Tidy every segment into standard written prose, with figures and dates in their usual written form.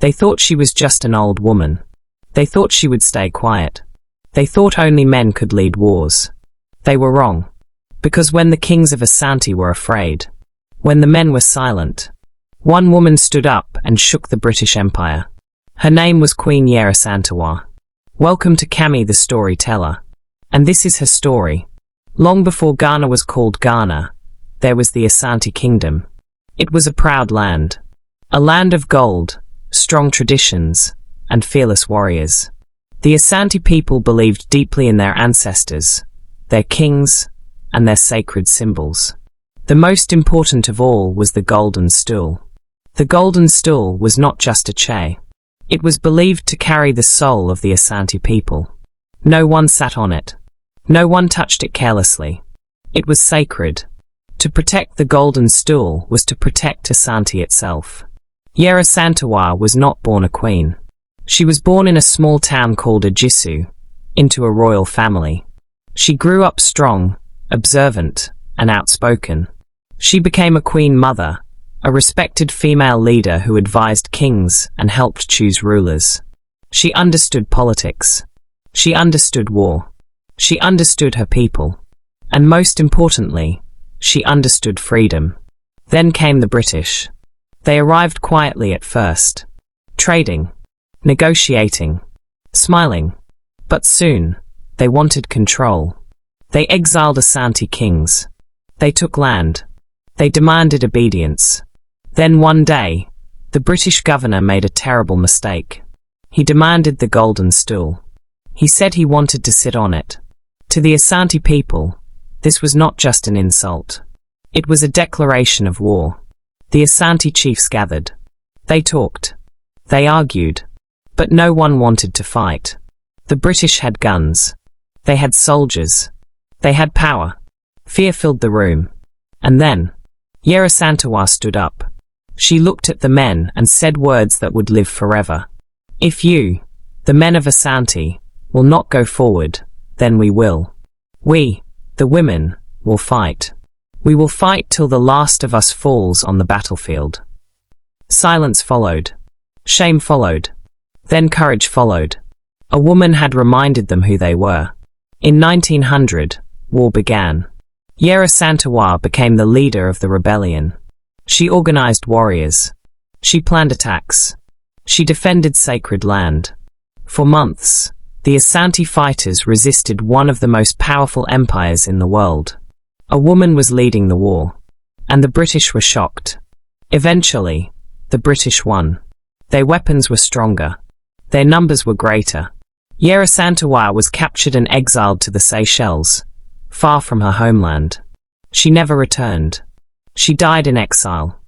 They thought she was just an old woman. They thought she would stay quiet. They thought only men could lead wars. They were wrong. Because when the kings of Asante were afraid, when the men were silent, one woman stood up and shook the British Empire. Her name was Queen Yaa Asantewaa. Welcome to Cammy the storyteller. And this is her story. Long before Ghana was called Ghana, there was the Asante Kingdom. It was a proud land. A land of gold, strong traditions, and fearless warriors. The Asante people believed deeply in their ancestors, their kings, and their sacred symbols. The most important of all was the Golden Stool. The Golden Stool was not just a chair. It was believed to carry the soul of the Asante people. No one sat on it. No one touched it carelessly. It was sacred. To protect the Golden Stool was to protect Asante itself. Yaa Asantewaa was not born a queen. She was born in a small town called Ejisu, into a royal family. She grew up strong, observant, and outspoken. She became a queen mother, a respected female leader who advised kings and helped choose rulers. She understood politics. She understood war. She understood her people. And most importantly, she understood freedom. Then came the British. They arrived quietly at first, trading, negotiating, smiling. But soon, they wanted control. They exiled Asante kings. They took land. They demanded obedience. Then one day, the British governor made a terrible mistake. He demanded the Golden Stool. He said he wanted to sit on it. To the Asante people, this was not just an insult. It was a declaration of war. The Asante chiefs gathered. They talked. They argued. But no one wanted to fight. The British had guns. They had soldiers. They had power. Fear filled the room. And then, Yaa Asantewaa stood up. She looked at the men and said words that would live forever. If you, the men of Asante, will not go forward, then we will. We, the women, will fight. We will fight till the last of us falls on the battlefield. Silence followed. Shame followed. Then courage followed. A woman had reminded them who they were. In 1900, war began. Yaa Asantewaa became the leader of the rebellion. She organized warriors. She planned attacks. She defended sacred land. For months, the Asante fighters resisted one of the most powerful empires in the world. A woman was leading the war. And the British were shocked. Eventually, the British won. Their weapons were stronger. Their numbers were greater. Yaa Asantewaa was captured and exiled to the Seychelles, far from her homeland. She never returned. She died in exile.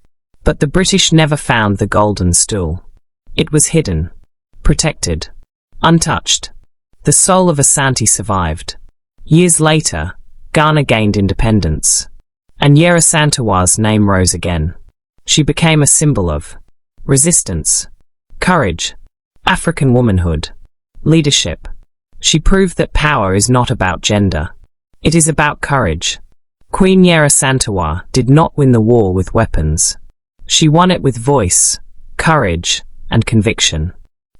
But the British never found the Golden Stool. It was hidden, protected, untouched. The soul of Asante survived. Years later, Ghana gained independence. And Yaa Asantewaa's name rose again. She became a symbol of resistance, courage, African womanhood, leadership. She proved that power is not about gender. It is about courage. Queen Yaa Asantewaa did not win the war with weapons. She won it with voice, courage, and conviction.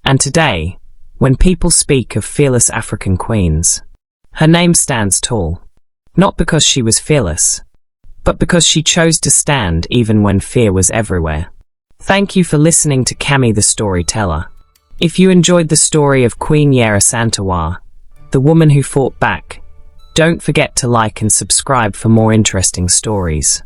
And today, when people speak of fearless African queens, her name stands tall. Not because she was fearless, but because she chose to stand even when fear was everywhere. Thank you for listening to Cammy the storyteller. If you enjoyed the story of Queen Yaa Asantewaa, the woman who fought back, don't forget to like and subscribe for more interesting stories.